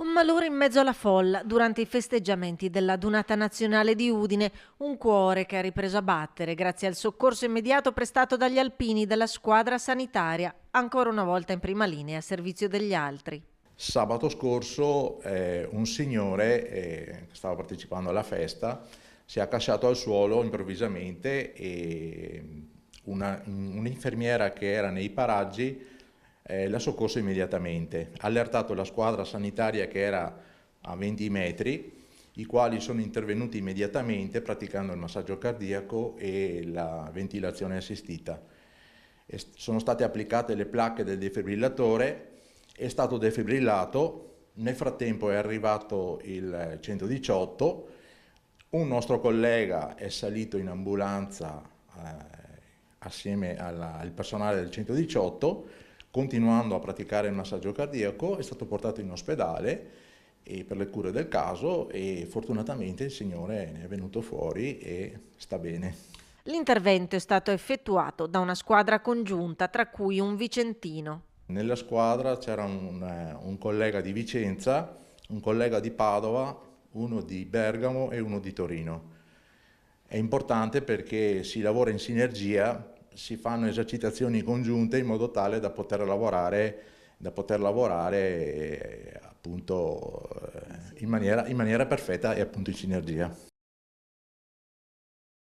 Un malore in mezzo alla folla durante i festeggiamenti della Dunata Nazionale di Udine, un cuore che ha ripreso a battere grazie al soccorso immediato prestato dagli alpini della squadra sanitaria, ancora una volta in prima linea a servizio degli altri. Sabato scorso un signore che stava partecipando alla festa si è accasciato al suolo improvvisamente e un'infermiera che era nei paraggi l'ha soccorso immediatamente. Ha allertato la squadra sanitaria che era a 20 metri, i quali sono intervenuti immediatamente praticando il massaggio cardiaco e la ventilazione assistita. Sono state applicate le placche del defibrillatore, è stato defibrillato, nel frattempo è arrivato il 118, un nostro collega è salito in ambulanza assieme al personale del 118, continuando a praticare il massaggio cardiaco, è stato portato in ospedale per le cure del caso e fortunatamente il signore ne è venuto fuori e sta bene. L'intervento è stato effettuato da una squadra congiunta, tra cui un vicentino. Nella squadra c'era un collega di Vicenza, un collega di Padova, uno di Bergamo e uno di Torino. È importante perché si lavora in sinergia, si fanno esercitazioni congiunte in modo tale da poter lavorare appunto in maniera perfetta e appunto in sinergia.